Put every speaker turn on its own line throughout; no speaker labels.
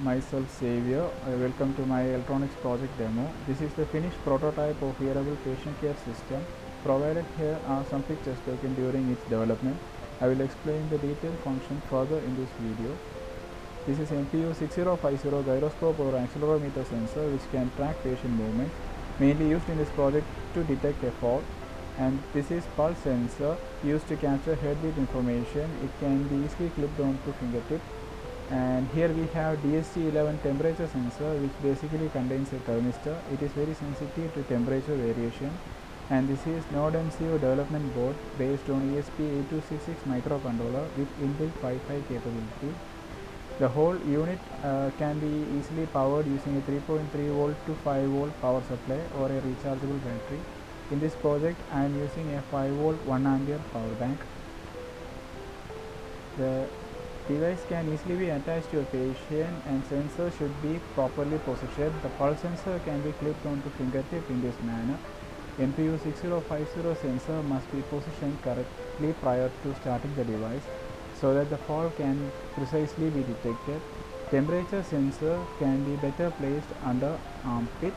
myself Xavier. Welcome to my Electronics Project demo. This is the finished prototype of Wearable Patient Care system. Provided here are some pictures taken during its development. I will explain the detailed function further in this video. This is MPU6050 gyroscope or accelerometer sensor which can track patient movement, mainly used in this project to detect a fall. And this is pulse sensor used to capture heartbeat information. It can be easily clipped onto fingertip. And here we have DST11 temperature sensor, which basically contains a thermistor. It is very sensitive to temperature variation. And this is Node MCU development board based on ESP8266 microcontroller with inbuilt Wi-Fi capability. The whole unit can be easily powered using a 3.3 volt to 5 volt power supply or a rechargeable battery. In this project I am using a 5 volt 1 ampere power bank. The device can easily be attached to a patient and sensor should be properly positioned. The pulse sensor can be clipped onto fingertip in this manner. MPU6050 sensor must be positioned correctly prior to starting the device so that the fall can precisely be detected. Temperature sensor can be better placed under armpit.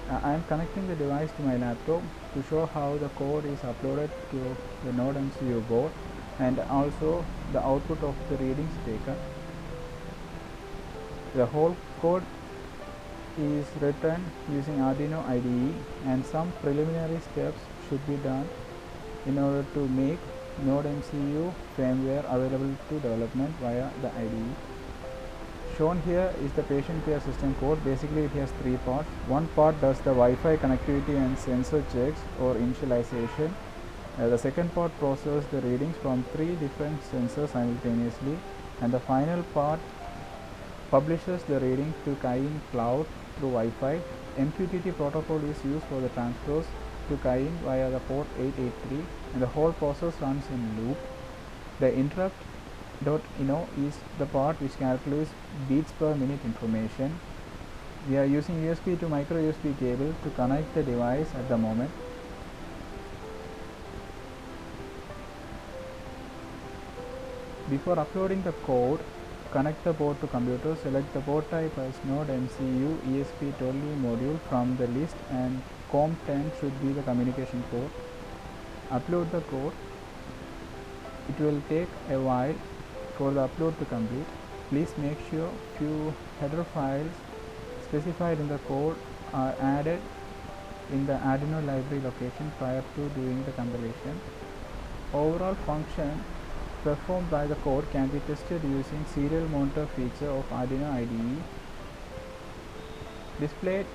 I am connecting the device to my laptop to show how the code is uploaded to the Node MCU board and also the output of the readings taken. The whole code is written using Arduino IDE, and some preliminary steps should be done in order to make Node MCU firmware available to development via the IDE. Shown here is the patient care system code. Basically it has three parts. One part does the Wi-Fi connectivity and sensor checks or initialization. The second part processes the readings from three different sensors simultaneously, and the final part publishes the reading to Kaiin cloud through Wi-Fi. MQTT protocol is used for the transfers to Kaiin via the port 883, and the whole process runs in loop. The interrupt.ino is the part which calculates beats per minute information. We are using USB to micro USB cable to connect the device at the moment. Before uploading the code, connect the board to computer, select the board type as Node MCU ESP82 module from the list, and COM10 should be the communication port. Upload the code. It will take a while for the upload to complete. Please make sure few header files specified in the code are added in the Arduino library location prior to doing the compilation. Overall function performed by the code can be tested using serial monitor feature of Arduino IDE. Displayed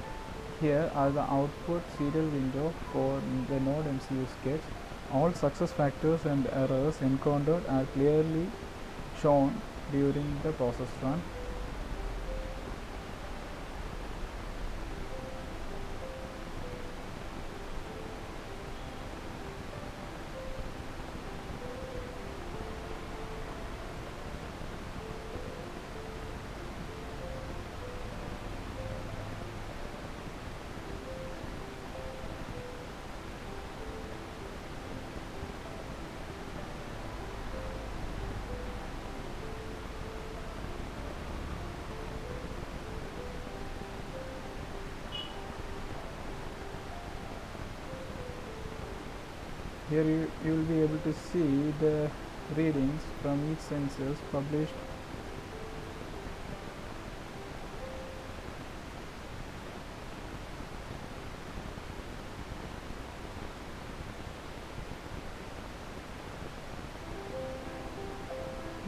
here are the output serial window for the Node MCU sketch. All success factors and errors encountered are clearly shown during the process run. Here you will be able to see the readings from each sensors published.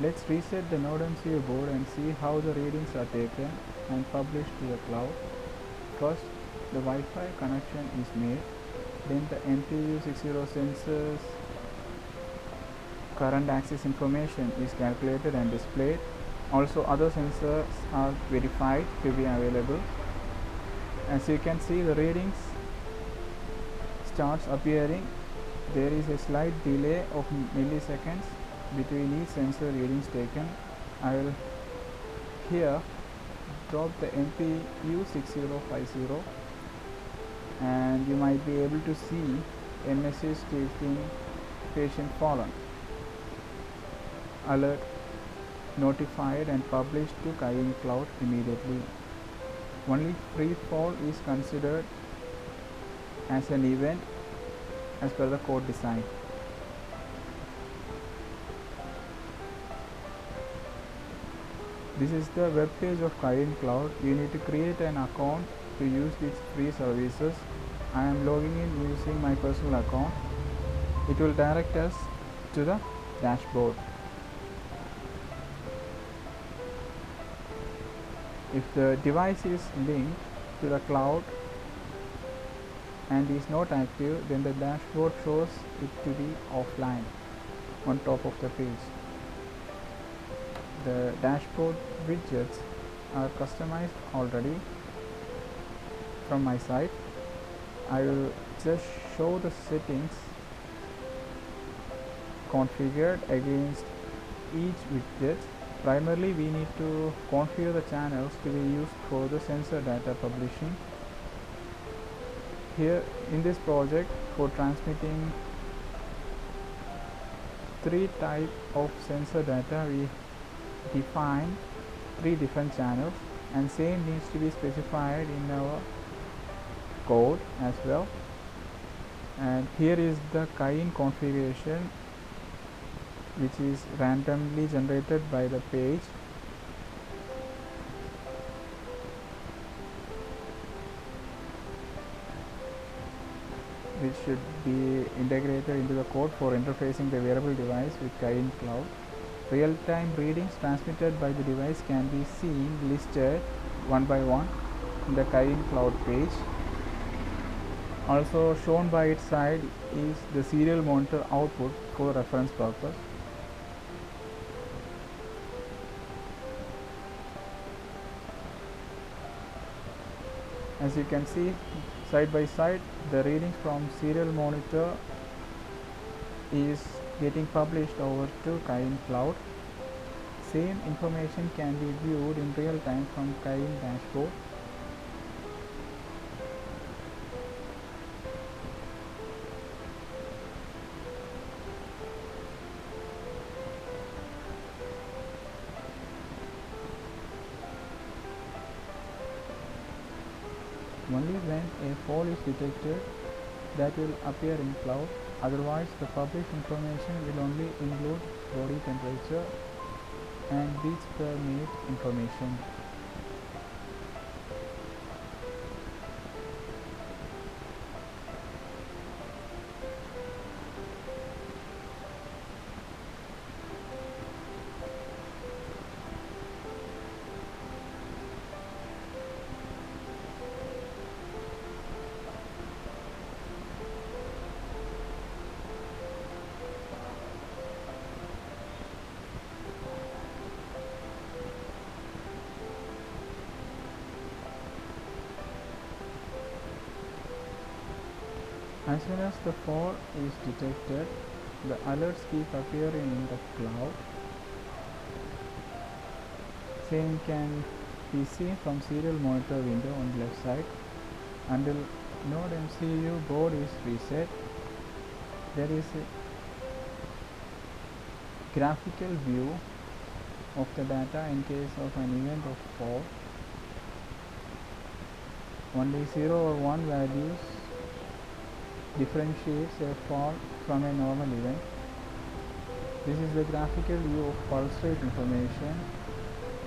Let's reset the Node MCU board and see how the readings are taken and published to the cloud. First, the Wi-Fi connection is made. Then the MPU60 sensors current access information is calculated and displayed. Also other sensors are verified to be available. As you can see, the readings starts appearing. There is a slight delay of milliseconds between each sensor readings taken. I will here drop the MPU6050 and you might be able to see a message stating patient fallen. Alert notified and published to Kain Cloud immediately. Only free fall is considered as an event as per the code design. This is the web page of Kain Cloud. You need to create an account to use its free services. I am logging in using my personal account. It will direct us to the dashboard. If the device is linked to the cloud and is not active, then the dashboard shows it to be offline on top of the page. The dashboard widgets are customized already from my site. I will just show the settings configured against each widget. Primarily, we need to configure the channels to be used for the sensor data publishing. Here in this project, for transmitting 3 types of sensor data, we define 3 different channels, and same needs to be specified in our code as well. And here is the Kain configuration, which is randomly generated by the page. Which should be integrated into the code for interfacing the wearable device with Kain Cloud. Real-time readings transmitted by the device can be seen listed one by one in the Kain Cloud page. Also shown by its side is the serial monitor output for reference purpose. As you can see, side by side, the readings from serial monitor is getting published over to Kain Cloud. Same information can be viewed in real time from Kain dashboard. Only when a fall is detected, that will appear in cloud. Otherwise, the published information will only include body temperature and beats per minute information. As soon as the fall is detected, the alerts keep appearing in the cloud. Same can be seen from serial monitor window on the left side. Until node MCU board is reset, there is a graphical view of the data in case of an event of fall. Only 0 or 1 values differentiates a fall from a normal event. This is the graphical view of pulse rate information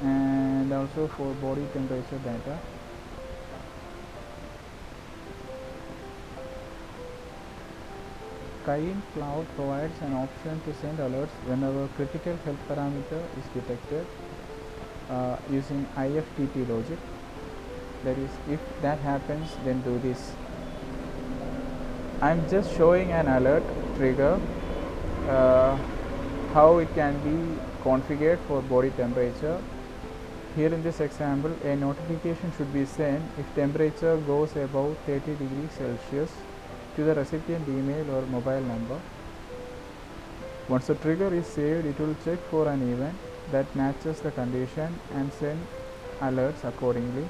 and also for body temperature data. Kain Cloud provides an option to send alerts whenever critical health parameter is detected using IFTT logic. That is, if that happens, then do this. I am just showing an alert trigger, how it can be configured for body temperature. Here in this example, a notification should be sent if temperature goes above 30 degrees Celsius to the recipient email or mobile number. Once the trigger is saved, it will check for an event that matches the condition and send alerts accordingly.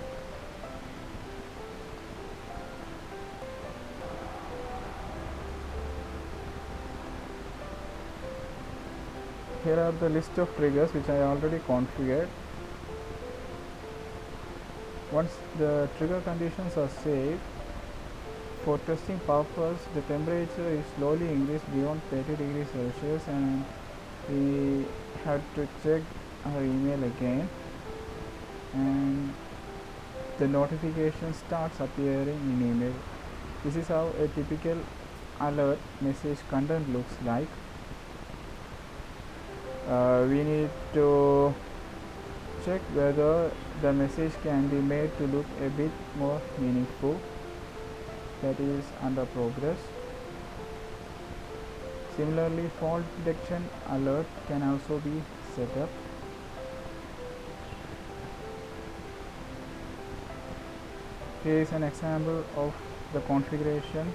here are the list of triggers which I already configured. Once the trigger conditions are saved, for testing purpose, the temperature is slowly increased beyond 30 degrees Celsius, and we have to check our email again, and the notification starts appearing in email. This is how a typical alert message content looks like. We need to check whether the message can be made to look a bit more meaningful. That is under progress. Similarly, fault detection alert can also be set up. Here is an example of the configuration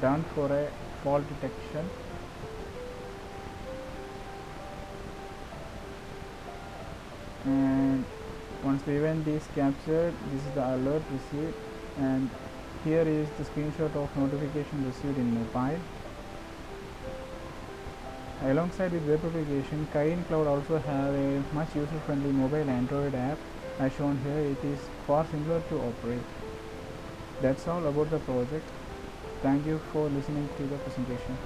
done for a fault detection. And once the event is captured, this is the alert received, and here is the screenshot of notification received in mobile. Alongside with web application, Kine Cloud also have a much user-friendly mobile Android app. As shown here, it is far simpler to operate. That's all about the project. Thank you for listening to the presentation.